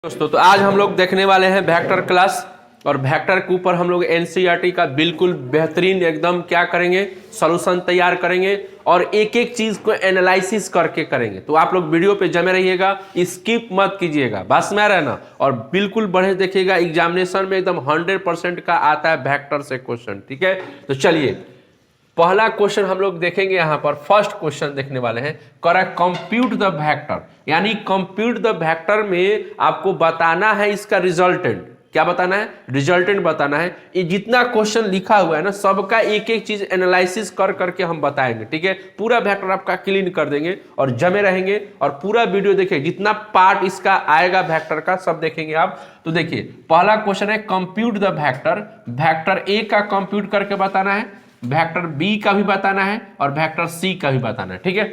दोस्तों तो आज हम लोग देखने वाले हैं वेक्टर क्लास और वेक्टर के ऊपर हम लोग एनसीईआरटी का बिल्कुल बेहतरीन एकदम क्या करेंगे सॉल्यूशन तैयार करेंगे और एक एक चीज को एनालिसिस करके करेंगे। तो आप लोग वीडियो पे जमे रहिएगा, स्किप मत कीजिएगा, बस में रहना और बिल्कुल बढ़े देखिएगा। एग्जामिनेशन में एकदम 100% का आता है वेक्टर से क्वेश्चन। ठीक है, तो चलिए पहला क्वेश्चन हम लोग देखेंगे। यहां पर फर्स्ट क्वेश्चन देखने वाले हैं, करेक्ट कंप्यूट द वेक्टर, यानी कंप्यूट द वेक्टर में आपको बताना है इसका रिजल्टेंट। क्या बताना है? रिजल्टेंट बताना है। ये जितना क्वेश्चन लिखा हुआ है ना, सबका एक एक चीज एनालिसिस कर करके हम बताएंगे। ठीक है, पूरा वेक्टर आपका क्लीन कर देंगे और जमे रहेंगे और पूरा वीडियो देखिए, जितना पार्ट इसका आएगा वेक्टर का सब देखेंगे आप। तो देखिए पहला क्वेश्चन है कंप्यूट द वेक्टर। वेक्टर ए का कंप्यूट करके बताना है, वेक्टर बी का भी बताना है और वेक्टर सी का भी बताना है। ठीक है,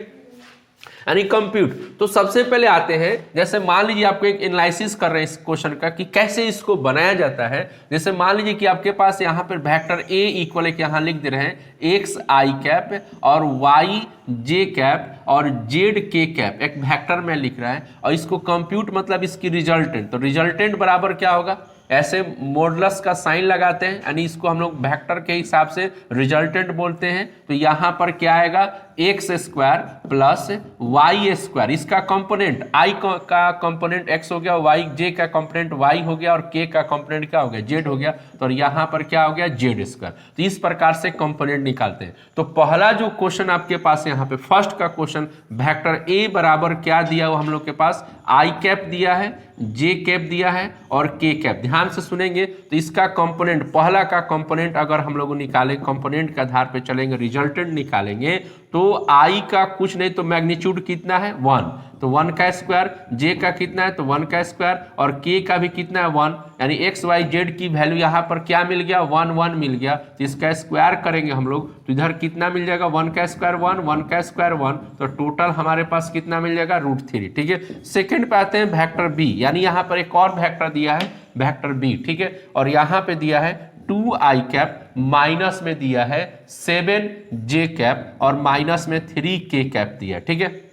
यानी कंप्यूट। तो सबसे पहले आते हैं, जैसे मान लीजिए आपको एक एनालिसिस कर रहे हैं इस क्वेश्चन का कि कैसे इसको बनाया जाता है। जैसे मान लीजिए कि आपके पास यहाँ पर वेक्टर ए इक्वल एक यहाँ लिख दे रहे हैं एक्स आई कैप और वाई जे कैप और जेड के कैप, एक वेक्टर में लिख रहा है और इसको कंप्यूट मतलब इसकी रिजल्टेंट। तो रिजल्टेंट बराबर क्या होगा, ऐसे मॉडुलस का साइन लगाते हैं, यानी इसको हम लोग वेक्टर के हिसाब से रिजल्टेंट बोलते हैं। तो यहां पर क्या आएगा, x square plus y square, इसका कंपोनेंट आई का कंपोनेंट एक्स हो गया, वाई जे का कंपोनेंट वाई हो गया और के का कंपोनेंट क्या हो गया, जेड हो गया। तो यहां पर क्या हो गया, जेड स्क्वायर। तो इस प्रकार से कंपोनेंट निकालते हैं। तो पहला जो क्वेश्चन आपके पास यहाँ पे फर्स्ट का क्वेश्चन, वेक्टर ए बराबर क्या दिया हुआ हम लोग के पास, आई कैप दिया है, जे कैप दिया है और के कैप। ध्यान से सुनेंगे तो इसका कंपोनेंट, पहला का कंपोनेंट अगर हम लोग निकालें, कंपोनेंट के आधार पे चलेंगे, रिजल्टेंट निकालेंगे तो आई का कुछ नहीं तो मैग्नीट्यूड कितना है 1, तो 1 का स्क्वायर, जे का कितना है तो 1 का स्क्वायर और के का भी कितना है 1, यानी एक्स वाई जेड की वैल्यू यहाँ पर क्या मिल गया 1 1 मिल गया। तो इसका स्क्वायर करेंगे हम लोग तो इधर कितना मिल जाएगा 1 का स्क्वायर 1, 1 का स्क्वायर 1, तो टोटल हमारे पास कितना मिल जाएगा √3। ठीक है, सेकंड पे आते हैं वेक्टर बी, यानी यहाँ पर एक और वेक्टर दिया है वेक्टर बी। ठीक है, और यहाँ पे दिया है 2 आई कैप, माइनस में दिया है 7 जे कैप और माइनस में 3 के कैप दिया। ठीक है,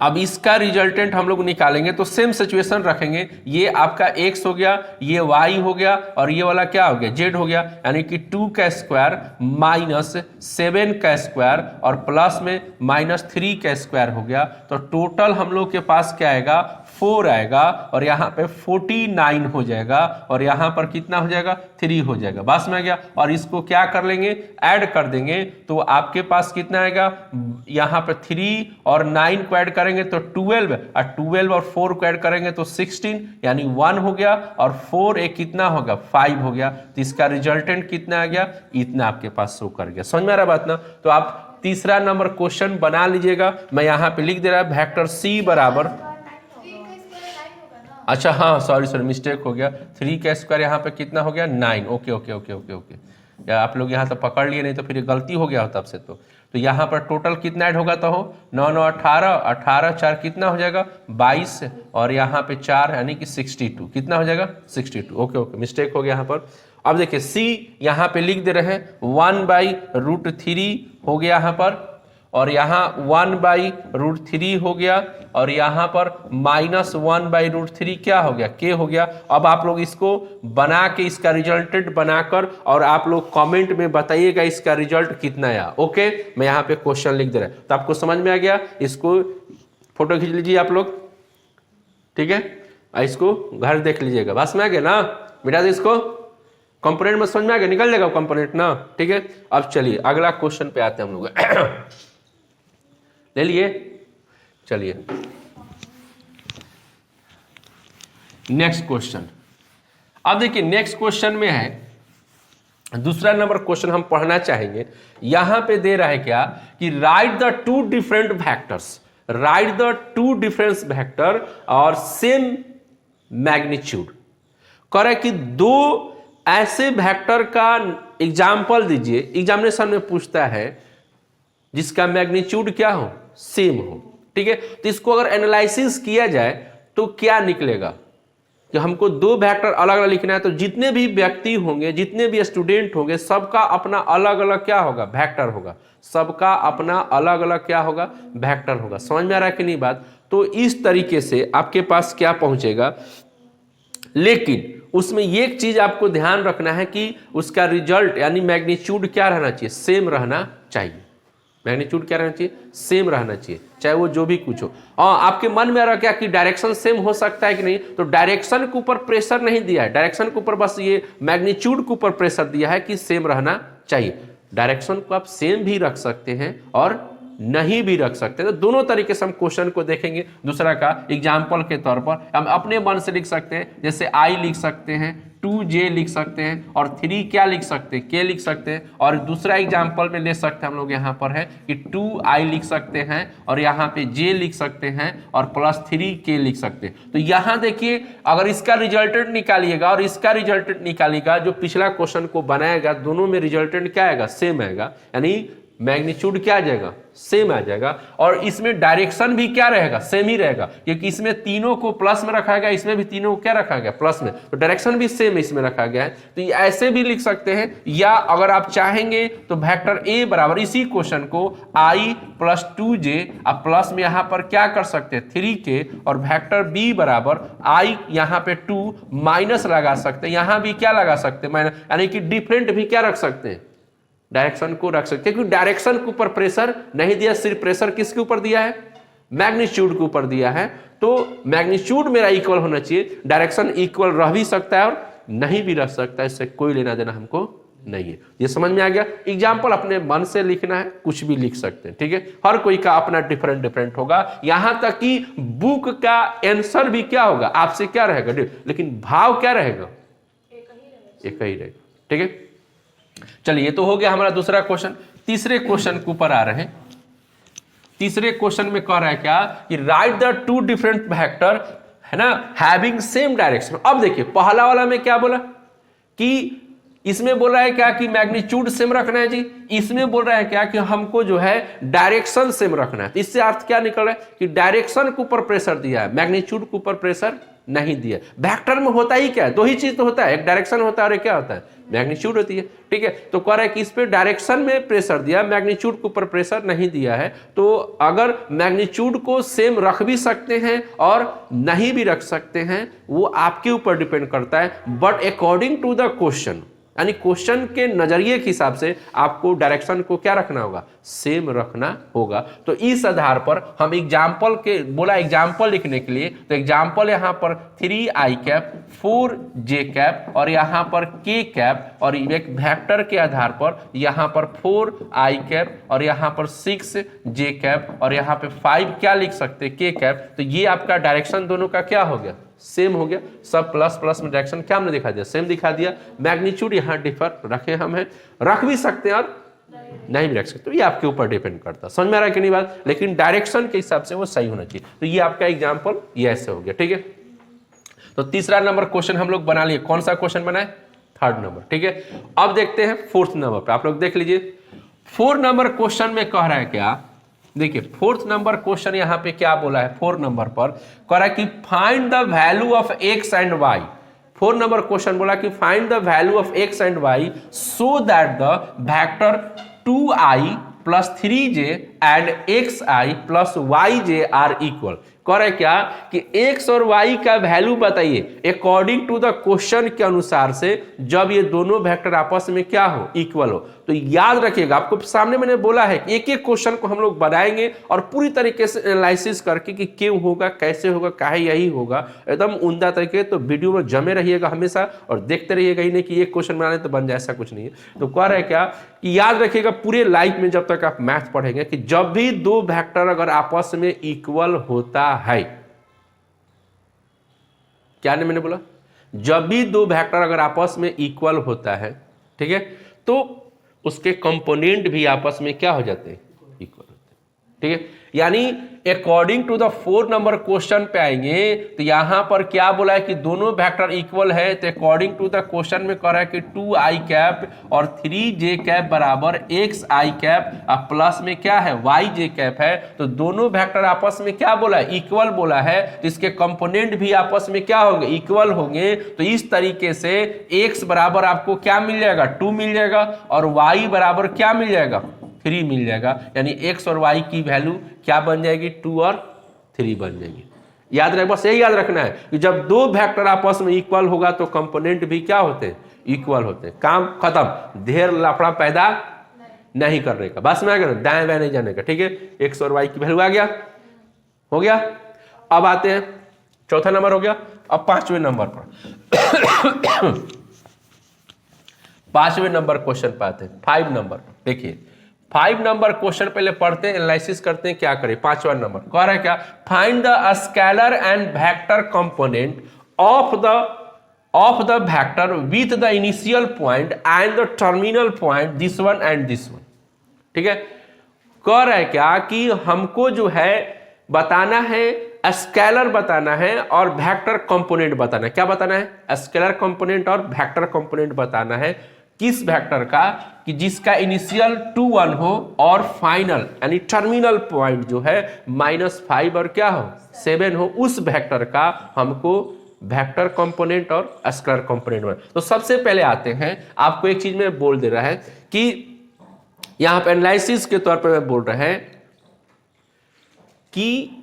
अब इसका रिजल्टेंट हम लोग निकालेंगे तो सेम सिचुएशन रखेंगे, ये आपका x हो गया, ये y हो गया और ये वाला क्या हो गया z हो गया, यानी कि 2 का स्क्वायर माइनस 7 का स्क्वायर और प्लस में -3 का स्क्वायर हो गया। तो टोटल हम लोग के पास क्या आएगा 4 आएगा और यहाँ पे 49 हो जाएगा और यहाँ पर कितना हो जाएगा 3 हो जाएगा। बस में आ गया और इसको क्या कर लेंगे, ऐड कर देंगे तो आपके पास कितना आएगा, यहाँ पे 3 और 9 को ऐड करेंगे तो 12 और 12 और 4 को ऐड करेंगे तो 16, यानी 1 हो गया और 4 एक कितना होगा 5 हो गया। तो इसका रिजल्टेंट कितना आ गया, इतना आपके पास शो कर गया। समझ में आ रहा बात ना? तो आप तीसरा नंबर क्वेश्चन बना लीजिएगा, मैं यहाँ पे लिख दे रहा है वेक्टर सी बराबर, अच्छा हाँ सॉरी मिस्टेक हो गया, 3 का स्क्वायर यहाँ पे कितना हो गया 9। Okay okay okay okay okay, या आप लोग यहाँ तो पकड़ लिए, नहीं तो फिर ये गलती हो गया हो तब से। तो यहाँ पर टोटल कितना ऐड होगा तो हो 9 9 18, 18 4 कितना हो जाएगा 22 और यहाँ पे 4 यानी कि 62, कितना हो जाएगा 62। ओके ओके, मिस्टेक हो गया यहाँ पर। अब देखिए सी यहाँ पे लिख दे रहे हैं 1/√3 हो गया यहाँ पर और यहाँ 1/√3 हो गया और यहाँ पर -1/√3 क्या हो गया, के हो गया। अब आप लोग इसको बना के इसका रिजल्टेंट बनाकर और आप लोग कमेंट में बताइएगा इसका रिजल्ट कितना आया। ओके, मैं यहाँ पे क्वेश्चन लिख दे रहा हूँ, तो आपको समझ में आ गया। इसको फोटो खींच लीजिए आप लोग, ठीक है, इसको घर देख लीजिएगा। बस में आ गया ना बेटा, इसको कंपोनेंट में समझ में आ गया, निकल जाएगा कंपोनेंट ना। ठीक है, अब चलिए अगला क्वेश्चन पे आते हैं हम लोग। ले लिए, चलिए नेक्स्ट क्वेश्चन। अब देखिए नेक्स्ट क्वेश्चन में है, दूसरा नंबर क्वेश्चन हम पढ़ना चाहेंगे। यहां पे दे रहा है क्या कि right the 2 different vectors, right the 2 different vector और सेम मैग्नीट्यूड। कह रहा है कि 2 ऐसे वेक्टर का एग्जाम्पल दीजिए, एग्जामिनेशन में पूछता है जिसका मैग्नीट्यूड क्या हो, सेम हो। ठीक है, तो इसको अगर एनालिसिस किया जाए तो क्या निकलेगा कि हमको 2 वेक्टर अलग अलग लिखना है, तो जितने भी व्यक्ति होंगे, जितने भी स्टूडेंट होंगे, सबका अपना अलग अलग क्या होगा, वेक्टर होगा, सबका अपना अलग अलग क्या होगा, वेक्टर होगा। समझ में आ रहा है कि नहीं बात? तो इस तरीके से आपके पास क्या पहुंचेगा, लेकिन उसमें एक चीज आपको ध्यान रखना है कि उसका रिजल्ट यानी मैग्नीट्यूड क्या रहना चाहिए, सेम रहना चाहिए। मैग्नीट्यूड क्या रहना चाहिए, सेम रहना चाहिए, चाहे वो जो भी कुछ हो। और आपके मन में आ रहा क्या कि डायरेक्शन सेम हो सकता है कि नहीं, तो डायरेक्शन के ऊपर प्रेशर नहीं दिया है, डायरेक्शन के ऊपर बस ये मैग्नीट्यूड के ऊपर प्रेशर दिया है कि सेम रहना चाहिए। डायरेक्शन को आप सेम भी रख सकते हैं और नहीं भी रख सकते, तो दोनों तरीके से हम क्वेश्चन को देखेंगे। दूसरा का एग्जाम्पल के तौर पर हम अपने मन से लिख सकते हैं, जैसे आई लिख सकते हैं, 2j लिख सकते हैं और 3 क्या लिख सकते हैं, k लिख सकते हैं। और दूसरा एग्जाम्पल में ले सकते हैं हम लोग यहाँ पर है कि 2i लिख सकते हैं और यहाँ पे j लिख सकते हैं और प्लस 3k लिख सकते हैं। तो यहाँ देखिए अगर इसका रिजल्टेंट निकालिएगा और इसका रिजल्टेंट निकालिएगा, जो पिछला क्वेश्चन को बनाएगा दोनों में रिजल्टेंट क्या आएगा, सेम आएगा, यानी मैग्नीट्यूड क्या आ जाएगा, सेम आ जाएगा। और इसमें डायरेक्शन भी क्या रहेगा, सेम ही रहेगा, क्योंकि इसमें तीनों को प्लस में रखा गया, इसमें भी तीनों को क्या रखा गया, प्लस में, तो डायरेक्शन भी सेम इसमें रखा गया है। तो ये ऐसे भी लिख सकते हैं, या अगर आप चाहेंगे तो वेक्टर ए बराबर इसी क्वेश्चन को i प्लस 2j, अब प्लस में यहाँ पर क्या कर सकते हैं 3k, और वेक्टर बी बराबर i यहाँ पे 2 माइनस लगा सकते हैं, यहाँ भी क्या लगा सकते हैं माइनस, यानी कि डिफरेंट भी क्या रख सकते हैं, डायरेक्शन को रख सकते हैं, क्योंकि डायरेक्शन के ऊपर प्रेशर नहीं दिया, सिर्फ प्रेशर किसके ऊपर दिया है, मैग्नीट्यूड के ऊपर दिया है। तो मैग्नीट्यूड मेरा इक्वल होना चाहिए, डायरेक्शन इक्वल रह भी सकता है और नहीं भी रह सकता है, इससे कोई लेना देना हमको नहीं है। ये समझ में आ गया। एग्जाम्पल अपने मन से लिखना है, कुछ भी लिख सकते हैं, ठीक है, हर कोई का अपना डिफरेंट होगा। यहां तक कि बुक का आंसर भी क्या होगा, आपसे क्या रहेगा, लेकिन भाव क्या रहेगा, एक ही रहेगा, ठीक है। चलिए ये तो हो गया हमारा दूसरा क्वेश्चन। तीसरे क्वेश्चन के ऊपर आ रहे हैं। तीसरे क्वेश्चन में कह रहा है क्या कि right the two different vector, है ना, हैविंग सेम डायरेक्शन। अब देखिए पहला वाला में क्या बोला कि इसमें बोल रहा है क्या कि मैग्नीट्यूड सेम रखना है जी, इसमें बोल रहा है क्या कि हमको जो है डायरेक्शन सेम रखना है। तो इससे अर्थ क्या निकल रहा है कि डायरेक्शन के ऊपर प्रेशर दिया है, मैग्नीट्यूड के ऊपर प्रेशर नहीं दिया। वेक्टर में होता ही क्या है, दो ही चीज तो होता है, एक डायरेक्शन होता है और एक क्या होता है, मैग्नीट्यूड होती है, ठीक है। तो कह रहा है कि इस पे डायरेक्शन में प्रेशर दिया, मैग्नीट्यूड के ऊपर प्रेशर नहीं दिया है। तो अगर मैग्नीट्यूड को सेम रख भी सकते हैं और नहीं भी रख सकते हैं, वो आपके ऊपर डिपेंड करता है, but according to the question, यानी क्वेश्चन के नजरिए के हिसाब से आपको डायरेक्शन को क्या रखना होगा, सेम रखना होगा। तो इस आधार पर हम एग्जाम्पल के बोला, एग्जाम्पल लिखने के लिए, तो एग्जाम्पल यहाँ पर 3i कैप 4j कैप और यहाँ पर k कैप, और एक वेक्टर के आधार पर यहाँ पर 4i कैप और यहाँ पर 6j कैप और यहाँ पे 5 क्या लिख सकते हैं, k कैप। तो ये आपका डायरेक्शन दोनों का क्या हो गया, सेम हो गया। सब प्लस प्लस में डायरेक्शन क्या हमने दिखा दिया, सेम दिखा दिया। मैग्नीट्यूड यहाँ डिफर रखे हम हैं, रख भी सकते हैं और नहीं भी रख सकते, तो ये आपके ऊपर डिपेंड करता है। समझ में आ रहा है कि नहीं बात, लेकिन डायरेक्शन के हिसाब से वो सही होना चाहिए। तो ये आपका एग्जाम्पल ये ऐसे हो गया, ठीक है। तो तीसरा नंबर क्वेश्चन हम लोग बना लिए। कौन सा क्वेश्चन बनाए, थर्ड नंबर, ठीक है। अब देखते हैं फोर्थ नंबर पे, आप लोग देख लीजिए। फोर्थ नंबर क्वेश्चन में कह रहा है क्या, देखिए फोर्थ नंबर क्वेश्चन यहाँ पे क्या बोला है, 4 नंबर पर कह रहा है कि find the value of x and y। 4 number question बोला कि find the value of x and y so that the vector 2i plus 3j and xi plus yj are equal. कह रहे क्या कि x और y का value बताइए according to the question के अनुसार से, जब ये दोनों वेक्टर आपस में क्या हो, इक्वल हो। तो याद रखिएगा, आपको सामने मैंने बोला है कि एक एक क्वेश्चन को हम लोग बनाएंगे और पूरी तरीके से एनालिसिस करके कि क्यों होगा, कैसे होगा, काहे यही होगा, एकदम उम्दा तरीके। तो वीडियो में जमे रहिएगा हमेशा और देखते रहिएगा, ही नहीं कि एक क्वेश्चन बनाने तो बन जाए, ऐसा कुछ नहीं है। तो कह रहे क्या कि याद रखिएगा पूरे लाइफ में जब तक आप मैथ पढ़ेंगे कि जब भी दो वेक्टर अगर आपस में इक्वल होता है, क्या मैंने बोला, जब भी दो वेक्टर अगर आपस में इक्वल होता है, ठीक है, तो उसके कंपोनेंट भी आपस में क्या हो जाते हैं, इक्वल होते हैं, ठीक है। यानी according to the 4 number question पे आएंगे तो यहां पर क्या बोला है कि दोनों वेक्टर इक्वल है। तो अकॉर्डिंग टू द क्वेश्चन में कह रहा है कि 2i कैप और 3j कैप बराबर xi कैप और प्लस में क्या है, yj कैप है। तो दोनों वेक्टर आपस में क्या बोला है, इक्वल बोला है। तो इसके कंपोनेंट भी आपस में क्या होंगे, इक्वल होंगे। तो इस तरीके से x बराबर आपको क्या मिल जाएगा, 2 मिल जाएगा और y बराबर क्या मिल जाएगा, 3 मिल जाएगा। यानी x और y की वैल्यू क्या बन जाएगी, 2 और 3 बन जाएगी। याद रख, बस यही याद रखना है कि जब दो वेक्टर आपस में इक्वल होगा तो कंपोनेंट भी क्या होते हैं, इक्वल होते हैं। काम खत्म, ढेर लफड़ा पैदा नहीं करने का, बस मैं दाएं बाएं नहीं जाने का, ठीक है। एक्स और वाई की वैल्यू आ गया, हो गया। अब आते हैं चौथा नंबर हो गया। अब पांचवें नंबर पर पांचवें नंबर क्वेश्चन पे आते हैं, 5 नंबर। देखिए 5 नंबर क्वेश्चन पहले पढ़ते हैं, एनालिसिस करते हैं क्या करें। 5वां नंबर कह रहा है क्या, find the scalar and vector component of the vector with the initial point and the terminal point this one and this one. ठीक है, कह रहा है क्या कि हमको जो है बताना है, स्केलर बताना है और वेक्टर कंपोनेंट बताना है। क्या बताना है, स्केलर कंपोनेंट और वेक्टर कंपोनेंट बताना है। किस वेक्टर का, कि जिसका इनिशियल 2 1 हो और फाइनल यानी टर्मिनल पॉइंट जो है -5 और क्या हो 7 हो, उस वेक्टर का हमको वेक्टर कंपोनेंट और स्केलर कंपोनेंट बना। तो सबसे पहले आते हैं, आपको एक चीज में बोल दे रहा है कि यहां पर एनालिसिस के तौर पर मैं बोल रहा है कि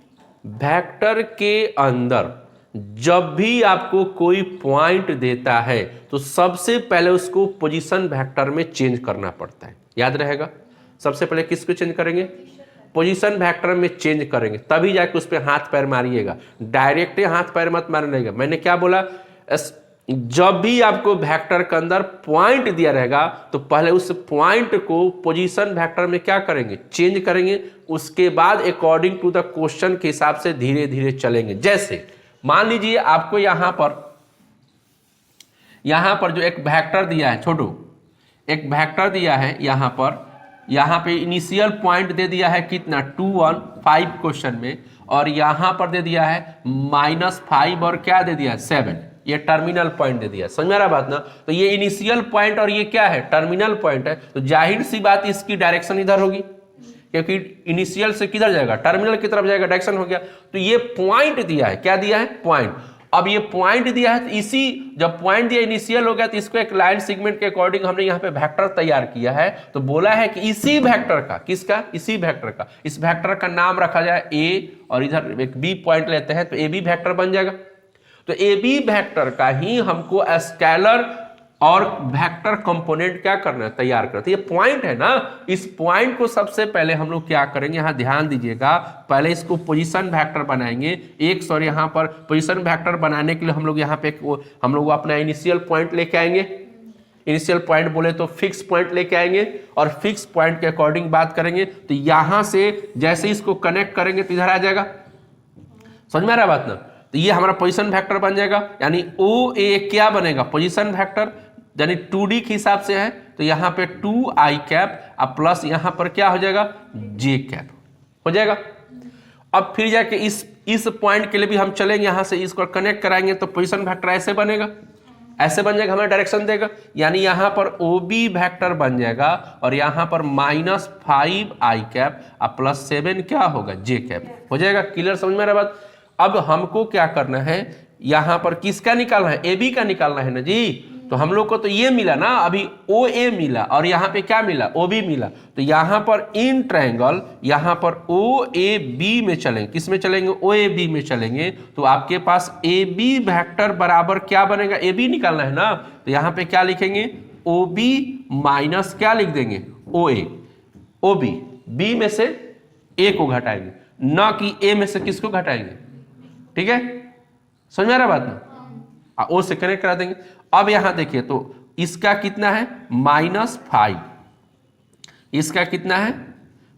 वेक्टर के अंदर जब भी आपको कोई पॉइंट देता है तो सबसे पहले उसको पोजीशन वेक्टर में चेंज करना पड़ता है। याद रहेगा, सबसे पहले किसको चेंज करेंगे, पोजीशन वेक्टर में चेंज करेंगे, तभी जाके उस पर हाथ पैर मारिएगा। डायरेक्ट हाथ पैर मत मारने। मैंने क्या बोला, जब भी आपको वेक्टर के अंदर पॉइंट दिया रहेगा तो पहले उस पॉइंट को पोजीशन वेक्टर में क्या करेंगे, चेंज करेंगे। उसके बाद अकॉर्डिंग टू द क्वेश्चन के हिसाब से धीरे धीरे चलेंगे। जैसे मान लीजिए आपको यहां पर जो एक वेक्टर दिया है, छोटू एक वेक्टर दिया है यहां पे इनिशियल पॉइंट दे दिया है कितना 2 1 5 क्वेश्चन में, और यहां पर दे दिया है -5 और क्या दे दिया है 7, ये टर्मिनल पॉइंट दे दिया। समझ में आ रहा बात ना। तो ये इनिशियल पॉइंट और ये क्या है, टर्मिनल पॉइंट है। तो जाहिर सी बात इसकी डायरेक्शन इधर होगी, क्योंकि इनिशियल से किधर जाएगा, टर्मिनल की तरफ जाएगा, डायरेक्शन हो गया। तो ये पॉइंट दिया है, क्या दिया है, पॉइंट। अब ये पॉइंट दिया है तो इसी जब पॉइंट दिया इनिशियल हो गया तो इसको एक लाइन सेगमेंट के अकॉर्डिंग हमने यहाँ पे वेक्टर तैयार किया है। तो बोला है कि इसी वेक्टर का, किसका, इसी वेक्टर का, इस वेक्टर का नाम रखा जाए ए और इधर एक बी पॉइंट लेते हैं तो ए बी वेक्टर बन जाएगा। तो ए बी वेक्टर का ही हमको स्केलर और वेक्टर कंपोनेंट क्या करना है, तैयार करना है। ये पॉइंट है ना, इस पॉइंट को सबसे पहले हम लोग क्या करेंगे, यहां ध्यान दीजिएगा, पहले इसको पोजीशन वेक्टर बनाएंगे। यहां पर पोजीशन वेक्टर बनाने के लिए हम लोग यहाँ पे हम लोग अपना इनिशियल पॉइंट लेके आएंगे। इनिशियल पॉइंट बोले तो फिक्स पॉइंट लेके आएंगे और फिक्स पॉइंट के अकॉर्डिंग बात करेंगे। तो यहां से जैसे इसको कनेक्ट करेंगे तो इधर आ जाएगा। समझ में आ रहा बात ना। तो ये हमारा पोजीशन वेक्टर बन जाएगा, यानी ओ ए क्या बनेगा, पोजीशन वेक्टर, यानी 2D के हिसाब से है तो यहाँ पे 2i कैप अब प्लस यहाँ पर क्या हो जाएगा, j कैप हो जाएगा। अब फिर जाके इस पॉइंट के लिए भी हम चलेंगे, यहाँ से इसको कनेक्ट कराएंगे तो पोजीशन वेक्टर ऐसे बनेगा, ऐसे बन जाएगा, हमें डायरेक्शन देगा। यानी यहाँ पर OB वेक्टर बन जाएगा और यहाँ पर -5i कैप अब +7 क्या होगा, j कैप हो जाएगा। क्लियर, समझ में आ रहा बात। अब हमको क्या करना है, यहाँ पर किसका निकालना है, AB का निकालना है ना जी। तो हम लोग को तो ये मिला ना, अभी OA मिला और यहाँ पे क्या मिला, OB मिला। तो यहाँ पर इन ट्रायंगल यहाँ पर OAB में चलेंगे, किस में चलेंगे, OAB में चलेंगे। तो आपके पास AB वेक्टर बराबर क्या बनेगा, AB निकालना है ना। तो यहाँ पे क्या लिखेंगे, OB माइनस क्या लिख देंगे, OA। OB B में से A को घटाएंगे, ना कि A में से किसको घटाएंगे। ठीक है, समझ में आ रहा बात ना। O से कनेक्ट करा देंगे। अब यहां देखिए तो इसका कितना है -5, इसका कितना है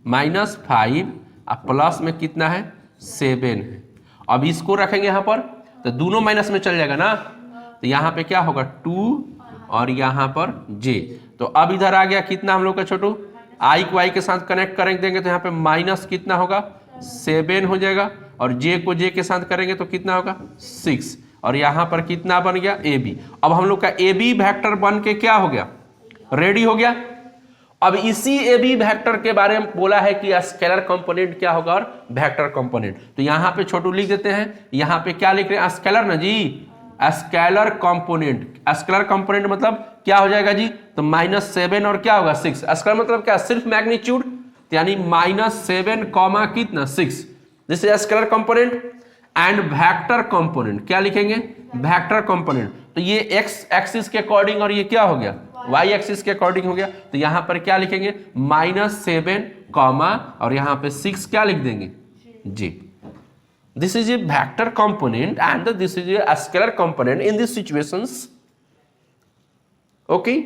-5 और प्लस में कितना है 7 है। अब इसको रखेंगे यहां पर तो दोनों माइनस में चल जाएगा ना। तो यहां पे क्या होगा 2 और यहां पर j। तो अब इधर आ गया कितना हम लोग का छोटू, i को i के साथ कनेक्ट करेंगे देंगे तो यहाँ पे माइनस कितना होगा 7 हो जाएगा, और j को j के साथ करेंगे तो कितना होगा 6, और यहां पर कितना बन गया AB। अब हम लोग का AB वेक्टर बन के क्या हो गया, रेडी हो गया। अब इसी AB वेक्टर के बारे में बोला है कि स्केलर कंपोनेंट क्या होगा और वेक्टर कंपोनेंट। तो यहां पे छोटू लिख देते हैं, यहां पे क्या लिख रहे हैं, स्केलर ना जी, स्केलर कंपोनेंट। स्केलर कंपोनेंट मतलब क्या हो जाएगा जी, तो -7 और क्या होगा 6। स्केलर मतलब क्या, सिर्फ मैग्नीट्यूड, यानी -7 कितना 6, this is scalar component. And vector component, क्या लिखेंगे, वेक्टर कंपोनेंट। तो ये एक्स एक्सिस के अकॉर्डिंग और ये क्या हो गया, वाई एक्सिस के अकॉर्डिंग हो गया। तो यहां पर क्या लिखेंगे, -7 कॉमा और यहां पे 6 क्या लिख देंगे, जी। This is a vector component and this is a scalar component in this situations. Okay,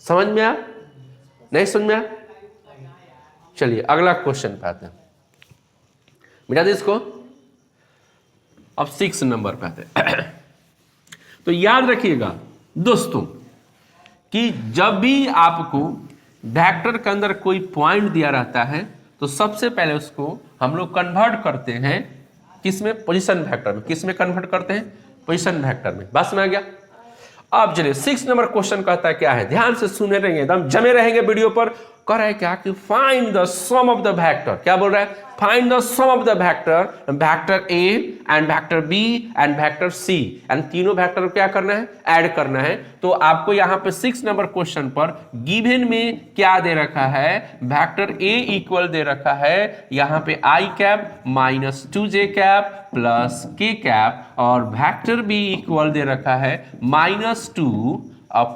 समझ में आया, नहीं समझ में आया? चलिए अगला क्वेश्चन पे आते हैं, मिटा दे इसको। अब 6 नंबर पे आते हैं। तो याद रखिएगा दोस्तों कि जब भी आपको वेक्टर के अंदर कोई पॉइंट दिया रहता है तो सबसे पहले उसको हम लोग कन्वर्ट करते हैं किसमें, पोजीशन वेक्टर में। किसमें कन्वर्ट करते हैं, पोजीशन वेक्टर में। बस में आ गया। अब चलिए 6 नंबर क्वेश्चन कहता है क्या है, ध्यान से सुने रहेंगे, एकदम जमे रहेंगे वीडियो पर। कह रहा है क्या कि find the sum of the vector, क्या बोल रहा है, find the sum of the vector, vector A and vector B and vector C, and तीनों वेक्टर को क्या करना है, ऐड करना है। तो आपको यहां पे 6 नंबर क्वेश्चन पर गिवन में क्या दे रखा है, वेक्टर ए इक्वल दे रखा है यहां पे i cap minus 2j cap plus k cap, और वेक्टर बी इक्वल दे रखा है -2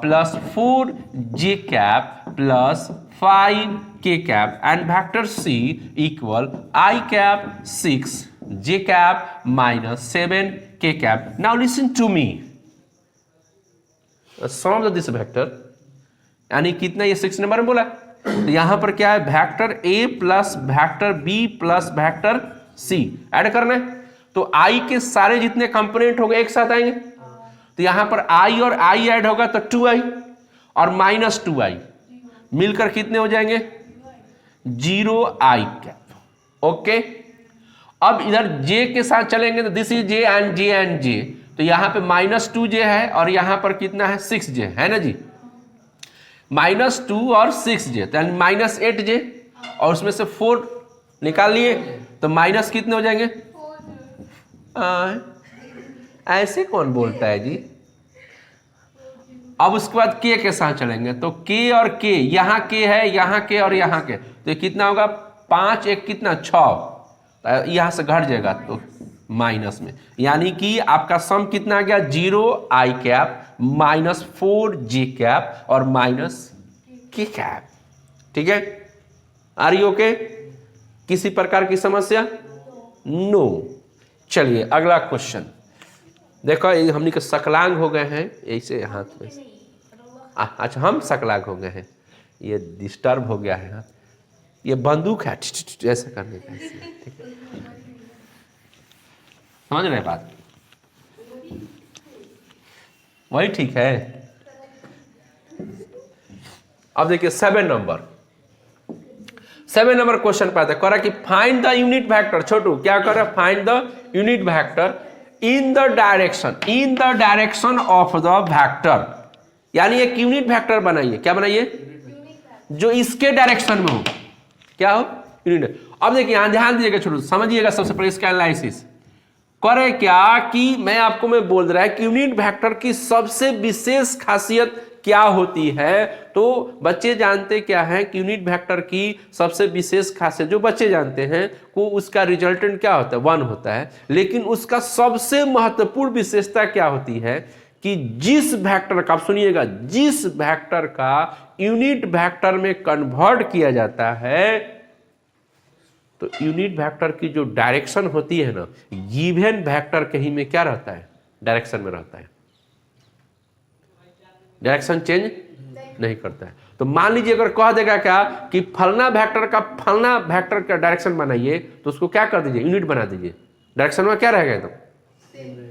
plus 4j cap plus 5k cap, and vector C equal i cap 6j cap minus 7k cap. Now listen to me, sum of this vector, यानी कितना, ये 6 number में बोला। तो यहां पर क्या है, vector A plus vector B plus vector C add करना है। तो आई के सारे जितने कंपोनेंट होंगे एक साथ आएंगे। तो यहां पर आई और आई ऐड होगा तो 2i और -2i मिलकर कितने हो जाएंगे, 0i कैप। ओके, अब इधर j के साथ चलेंगे तो this is j and j। तो यहां पे -2j है और यहां पर कितना है, 6j है ना जी, -2 और 6j तो यानी -8j, और उसमें से 4 निकाल लिए तो माइनस कितने हो जाएंगे, ऐसे कौन बोलता है जी। अब उसके बाद k के साथ चलेंगे तो k और k, यहां k है, यहां k और यहां k, तो ये कितना होगा, 5 1 कितना 6, यहां से घट जाएगा तो माइनस में, यानी कि आपका सम कितना आ गया, 0i cap minus 4j cap और माइनस k कैप। ठीक है, आर यू ओके, किसी प्रकार की समस्या, नो। चलिए अगला क्वेश्चन देखो, हमने के सकलांग हो गए हैं ऐसे हाथ में, अच्छा हम सकलांग हो गए हैं, ये डिस्टर्ब हो गया है हाथ, ये बंदूक है ऐसे करने का, ठीक है, समझ रहे बात, वही ठीक है। अब देखिए 7 नंबर क्वेश्चन पे आता है, कह रहा कि फाइंड द यूनिट वेक्टर, छोटू क्या कर रहा है, find the unit vector in the direction of the vector, यानी एक यूनिट वेक्टर बनाइए, क्या बनाइए, जो इसके डायरेक्शन में हो, क्या हो, यूनिट। अब देखिए यहां ध्यान दीजिएगा, छोटू समझिएगा, सबसे पहले इसका एनालिसिस करे क्या कि मैं आपको बोल रहा है कि यूनिट वेक्टर की सबसे विशेष खासियत क्या होती है। तो बच्चे जानते क्या है कि यूनिट वेक्टर की सबसे विशेष खासियत, जो बच्चे जानते हैं वो उसका रिजल्टेंट क्या होता है, 1 होता है, लेकिन उसका सबसे महत्वपूर्ण विशेषता क्या होती है कि जिस वेक्टर का, आप सुनिएगा, जिस वेक्टर का यूनिट वेक्टर में कन्वर्ट किया जाता है, तो यूनिट वेक्टर की जो डायरेक्शन होती है ना, गिवन वेक्टर कहीं में क्या रहता है, डायरेक्शन में रहता है, डायरेक्शन चेंज नहीं करता है। तो मान लीजिए अगर कह देगा क्या कि फलना वेक्टर का डायरेक्शन बनाइए, तो उसको क्या कर दीजिए, यूनिट बना दीजिए, डायरेक्शन में क्या रहेगा, एकदम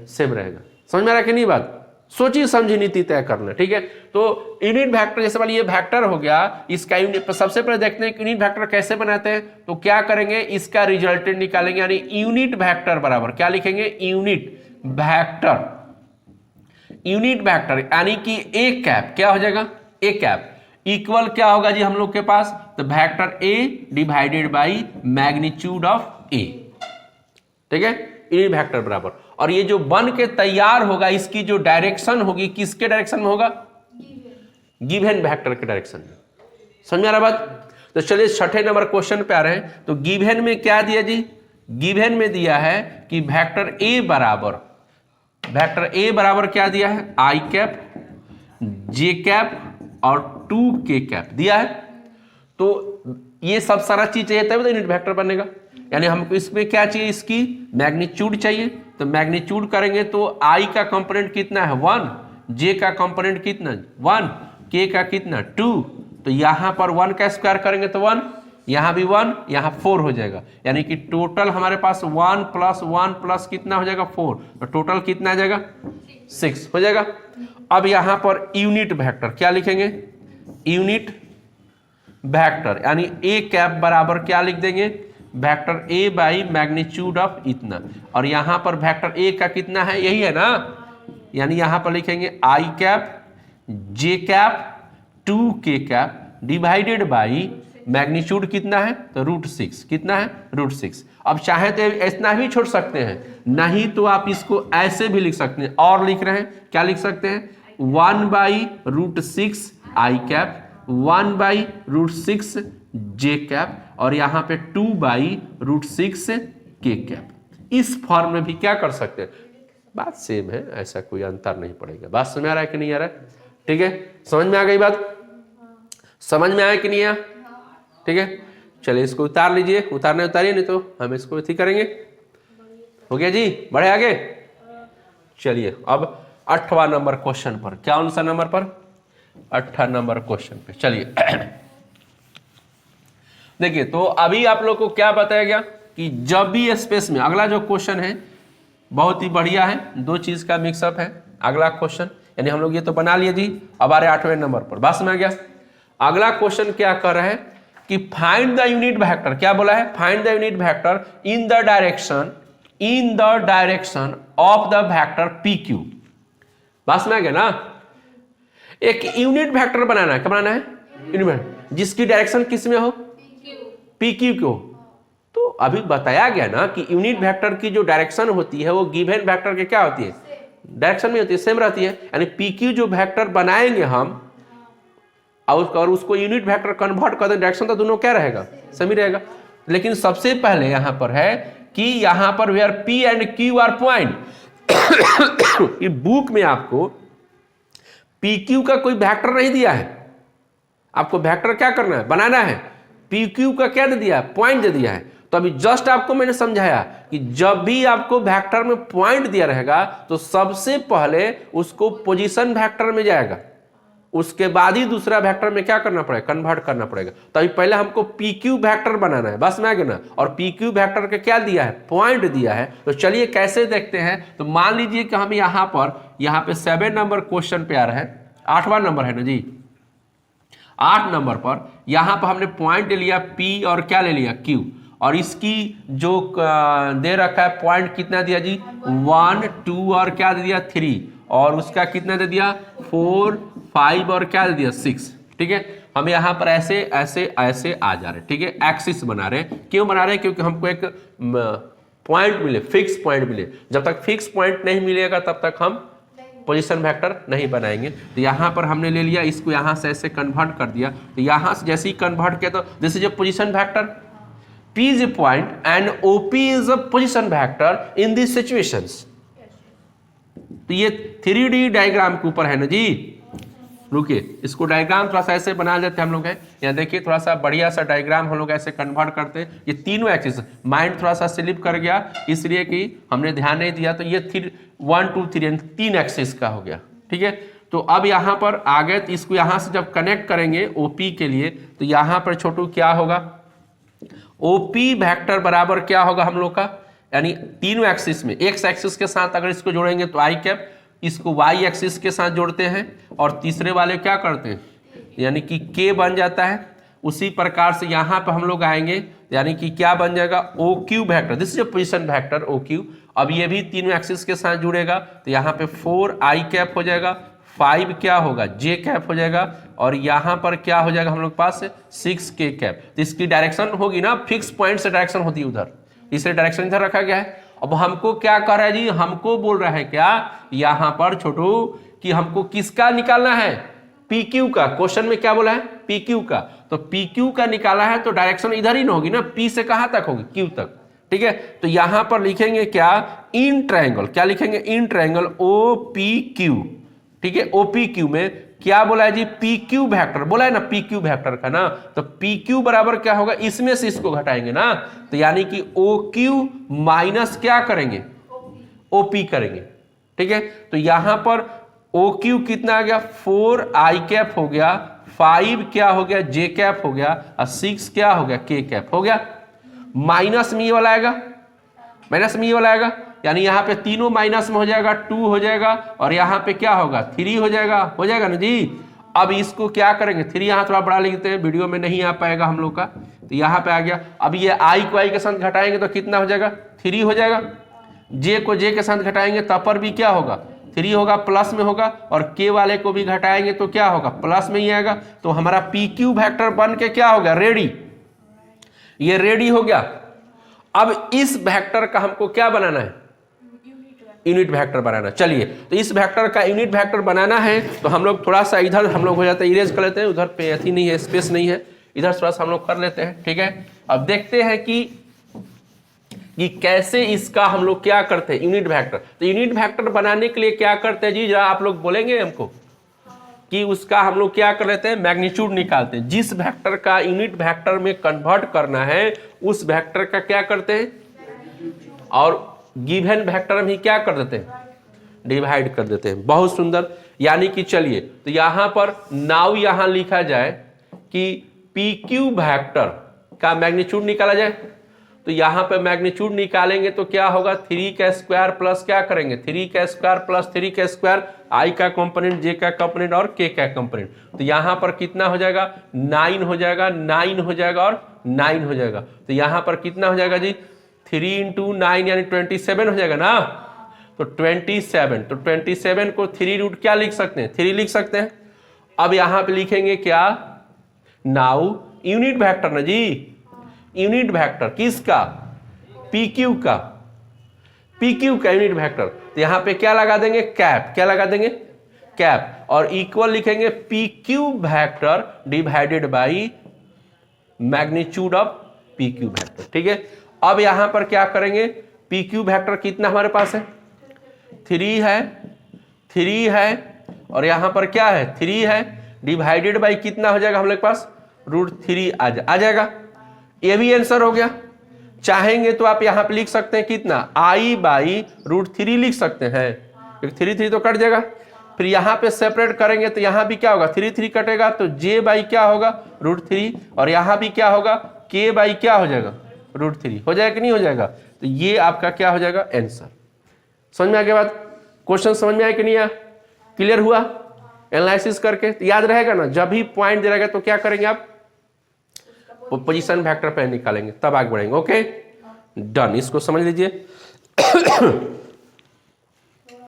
सेम रहेगा। समझ में आ रहा है कि नहीं बात, सोचिए समझी नीति तय करना, ठीक है। तो यूनिट वेक्टर, जैसे मान ये वेक्टर हो गया, इसका यूनिट, सबसे पहले देखते हैं कि यूनिट वेक्टर कैसे बनाते हैं। तो क्या करेंगे, इसका रिजल्टेंट निकालेंगे, यानी यूनिट वेक्टर बराबर क्या लिखेंगे, यूनिट वेक्टर यानी कि ए कैप, क्या हो जाएगा, ए कैप इक्वल क्या होगा जी हम लोग के पास, तो vector A divided by magnitude of A, ठीक है, यूनिट वेक्टर बराबर। और ये जो बन के तैयार होगा, इसकी जो डायरेक्शन होगी, किसके डायरेक्शन में होगा, गिवन वेक्टर के डायरेक्शन में। समझ आ रहा बात। तो चलिए 6 नंबर क्वेश्चन पे आ रहे हैं। तो गिवन में क्या दिया जी, गिवन में दिया है कि वेक्टर ए बराबर क्या दिया है, आई कैप, जे कैप और 2k कैप दिया है। तो ये सब सारा चीज चाहिए तभी तो यूनिट वेक्टर बनेगा। यानी हमको इसमें क्या चाहिए, इसकी मैग्नीट्यूड चाहिए। तो मैग्नीट्यूड करेंगे तो आई का कंपोनेंट कितना है 1, जे का कंपोनेंट कितना 1, के का कितना 2। तो यहां पर 1 का स्क्वायर करेंगे तो 1, यहां भी 1, यहां 4 हो जाएगा। यानी कि टोटल हमारे पास 1 प्लस 1 प्लस कितना हो जाएगा 4, तो टोटल कितना आ जाएगा 6 हो जाएगा। अब यहां पर यूनिट वेक्टर क्या लिखेंगे, यूनिट वेक्टर यानी ए कैप बराबर क्या लिख देंगे, vector A by magnitude of इतना। और यहां पर वेक्टर ए का कितना है, यही है ना, यानी यहां पर लिखेंगे i cap j cap 2k cap divided by magnitude कितना है तो √6, कितना है √6। अब चाहे तो इतना भी छोड़ सकते हैं, नहीं तो आप इसको ऐसे भी लिख सकते हैं। और लिख रहे हैं क्या लिख सकते हैं 1/√6 आई कैप, 1/√6 जे कैप और यहां पे 2/√6 के कैप। इस फॉर्म में भी क्या कर सकते हैं, बात सेम है, ऐसा कोई अंतर नहीं पड़ेगा। बात समझ में आ रहा है कि नहीं आ रहा है, ठीक है, समझ में आ गई बात, समझ में आया कि नहीं आया, ठीक है। चलिए इसको उतार लीजिए, उतारिए नहीं तो हम इसको इसी करेंगे। हो गया जी, बढ़े आगे। चलिए अब 8वां नंबर क्वेश्चन पर, क्या आंसर नंबर पर 8 नंबर क्वेश्चन पे चलिए। देखिए तो अभी आप लोग को क्या बताया गया कि जब भी स्पेस में, अगला जो क्वेश्चन है बहुत ही बढ़िया है, 2 चीज का मिक्सअप है अगला क्वेश्चन। यानी हम लोग ये तो बना लिए जी, अब आ रहे 8वें नंबर पर, बात समझ आ गया। अगला क्वेश्चन क्या कर रहा है कि फाइंड द यूनिट वेक्टर, क्या बोला है, find the unit vector in the direction of the vector P Q. बात में आ गया ना, एक यूनिट वेक्टर बनाना है, क्या बनाना है, यूनिट वेक्टर जिसकी डायरेक्शन किस में हो, पी क्यू को। तो अभी बताया गया ना कि यूनिट वेक्टर की जो डायरेक्शन होती है वो गिवन वेक्टर के क्या होती है, डायरेक्शन में होती है, सेम रहती है। यानी पी क्यू जो वेक्टर बनाएंगे हम और उसको यूनिट वेक्टर कन्वर्ट कर दें, डायरेक्शन तो दोनों क्या रहेगा, सेम ही रहेगा। लेकिन सबसे पहले यहां पर है कि यहां पर where P and Q are point, ये बुक में आपको पी क्यू का कोई वेक्टर नहीं दिया है, आपको वेक्टर क्या करना है, बनाना है। पी क्यू का क्या दे दिया है, पॉइंट दे दिया है। तो अभी जस्ट आपको मैंने समझाया कि जब भी आपको वेक्टर में पॉइंट दिया रहेगा तो सबसे पहले उसको पोजीशन वेक्टर में जाएगा, उसके बाद ही दूसरा वेक्टर में क्या करना पड़ेगा, कन्वर्ट करना पड़ेगा। तो अभी पहले हमको पी क्यू वेक्टर बनाना है, बस में आ गया ना। और पी क्यू वेक्टर के क्या दिया है, पॉइंट दिया है। तो चलिए कैसे देखते हैं। तो मान लीजिए कि हम यहाँ पे 7 नंबर क्वेश्चन पे आ रहा है, 8वां नंबर है ना जी, 8 नंबर पर यहां पर हमने पॉइंट ले लिया P और क्या ले लिया Q, और इसकी जो दे रखा है पॉइंट कितना दिया जी 1 2 और क्या दे दिया 3, और उसका कितना दे दिया 4 5 और क्या दे दिया 6। ठीक है, हम यहाँ पर ऐसे ऐसे ऐसे आ जा रहे हैं, ठीक है, एक्सिस बना रहे हैं। क्यों बना रहे हैं, क्योंकि हमको एक पॉइंट मिले, फिक्स पॉइंट मिले। जब तक फिक्स पॉइंट नहीं मिलेगा तब तक हम पोजीशन वेक्टर नहीं बनाएंगे। तो यहाँ पर हमने ले लिया, इसको यहाँ से ऐसे कन्वर्ट कर दिया। तो यहाँ से जैसे ही कन्वर्ट किया तो this is A position vector, P is a point and OP is a position vector in these situations। तो ये 3D डायग्राम के ऊपर है ना जी। रुकिए, इसको डायग्राम थोड़ा सा ऐसे बना लेते हैं हम लोग। है यहाँ देखिए, थोड़ा सा बढ़िया सा डायग्राम हम लोग ऐसे कन्वर्ट करते हैं। ये तीनों एक्सिस, माइंड थोड़ा सा स्लिप कर गया इसलिए कि हमने ध्यान नहीं दिया। तो ये 1 2 3 3 एक्सिस का हो गया। ठीक है, तो अब यहाँ पर आ गए, तो इसको यहाँ से जब कनेक्ट करेंगे OP के लिए, तो यहाँ पर छोटू क्या होगा, OP वेक्टर बराबर क्या होगा हम लोग का, यानी तीनों एक्सिस में एक्स एक्सिस के साथ अगर इसको जोड़ेंगे तो आई कैप, इसको वाई एक्सिस के साथ जोड़ते हैं और तीसरे वाले क्या करते हैं, यानी कि के बन जाता है। उसी प्रकार से यहाँ पे हम लोग आएंगे, यानी कि क्या बन जाएगा OQ vector, this is a position vector OQ। अब ये भी तीनों एक्सिस के साथ जुड़ेगा, तो यहाँ पे 4 आई कैप हो जाएगा, 5 क्या होगा जे कैप हो जाएगा, और यहाँ पर क्या हो जाएगा हम लोग पास 6 के कैप। तो इसकी डायरेक्शन होगी ना, फिक्स पॉइंट से डायरेक्शन होती है उधर, इसलिए डायरेक्शन इधर रखा गया है। अब हमको क्या कर रहा है जी, हमको बोल रहा है क्या यहाँ पर छोटू कि हमको किसका निकालना है, PQ का। क्वेश्चन में क्या बोला है, PQ का। तो PQ का निकाला है तो डायरेक्शन इधर ही ना होगी ना, P से कहाँ तक होगी, Q तक। ठीक है। तो यहां पर लिखेंगे क्या, इन ट्रायंगल, क्या लिखेंगे, इन ट्रायंगल OPQ, ठीक है। OPQ में क्या बोला है जी, PQ वेक्टर बोला है ना, PQ वेक्टर का ना, तो PQ बराबर क्या होगा, इसमें से इसको घटाएंगे ना, तो यानी कि OQ माइनस क्या करेंगे, OP करेंगे, ठीक है। तो यहां पर OQ कितना आ गया, 4i कैप हो गया, 5 क्या हो गया, j कैप हो गया, और 6 क्या हो गया, k कैप हो गया। माइनस में ये वाला आएगा, माइनस में ये वाला आएगा, यानी यहाँ पे तीनों माइनस में हो जाएगा, 2 हो जाएगा, और यहाँ पे क्या होगा, 3 हो जाएगा ना जी। अब इसको क्या करेंगे, 3 यहाँ थोड़ा बड़ा लिखते हैं, वीडियो में नहीं आ पाएगा हम लोग का, तो यहाँ पे आ गया। अब ये i को i के साथ घटाएंगे तो कितना हो जाएगा, 3 हो जाएगा। j को j के साथ घटाएंगे तब पर भी क्या होगा, 3 होगा, प्लस में होगा, और k वाले को भी घटाएंगे तो क्या होगा, प्लस में ही आएगा। तो हमारा PQ वेक्टर बन के क्या हो गया, रेडी, ये रेडी हो गया। अब इस वेक्टर का हमको क्या बनाना है, यूनिट वेक्टर बनाना। चलिए, तो इस वेक्टर का यूनिट वेक्टर बनाना है, तो हम लोग थोड़ा सा इधर हम लोग हो जाता है, इरेज कर लेते हैं, उधर पे अथी नहीं है, स्पेस नहीं है, इधर थोड़ा सा हम लोग कर लेते हैं, ठीक है। अब देखते हैं कि कैसे इसका हम लोग क्या करते हैं, यूनिट वेक्टर। तो यूनिट वेक्टर बनाने के लिए क्या करते हैं जी, जरा आप लोग बोलेंगे हमको कि उसका हम लोग क्या कर लेते हैं, मैग्नीट्यूड निकालते हैं। जिस वेक्टर का यूनिट वेक्टर में कन्वर्ट करना है उस वेक्टर का क्या करते हैं, और गिवन वेक्टर में ही क्या कर देते हैं, डिवाइड कर देते हैं। बहुत सुंदर। यानी कि चलिए, तो यहां पर नाउ यहां लिखा जाए कि PQ वेक्टर का मैग्नीट्यूड निकाला जाए, तो यहां पे मैग्नीट्यूड निकालेंगे तो क्या होगा, 3 का स्क्वायर प्लस क्या करेंगे, 3 का स्क्वायर प्लस 3 का स्क्वायर, i का कंपोनेंट, j का कंपोनेंट और k का कंपोनेंट। तो यहां पर कितना हो जाएगा, 9 हो जाएगा, 9 हो जाएगा और 9 हो जाएगा। तो यहां पर कितना हो जाएगा जी, 3 × 9 यानी 27 हो जाएगा ना। तो 27, तो 27 को 3 रूट क्या लिख सकते हैं, 3 लिख सकते हैं। अब यहां पे लिखेंगे क्या, नाउ यूनिट वेक्टर ना जी, यूनिट वेक्टर किसका, PQ का, PQ का यूनिट वेक्टर। तो यहां पे क्या लगा देंगे, कैप, क्या लगा देंगे, कैप, और इक्वल लिखेंगे PQ vector divided by magnitude of PQ vector, ठीक है। अब यहां पर क्या करेंगे, PQ वेक्टर कितना हमारे पास है, 3 है, 3 है, और यहां पर क्या है, 3 है, डिवाइडेड बाई कितना हो जाएगा हम लोग के पास, √3 आ जाएगा। ये भी आंसर हो गया। चाहेंगे तो आप यहां पे लिख सकते हैं कितना, i/√3 लिख सकते हैं, 3 तो कट जाएगा। फिर यहां पे सेपरेट करेंगे तो यहां भी क्या होगा, 3 कटेगा, तो j/ क्या होगा, √3, और यहां भी क्या होगा, k/ क्या हो जाएगा, √3 हो जाएगा कि नहीं हो जाएगा। तो ये आपका क्या हो जाएगा, आंसर। समझ में आ गया बात, क्वेश्चन समझ में आया कि नहीं आया, क्लियर हुआ, एनालिसिस करके तो याद रहेगा ना। जब भी पॉइंट दे रहेगा तो क्या करेंगे आप, पोजीशन वेक्टर पे निकालेंगे, तब आगे बढ़ेंगे। ओके डन, इसको समझ लीजिए।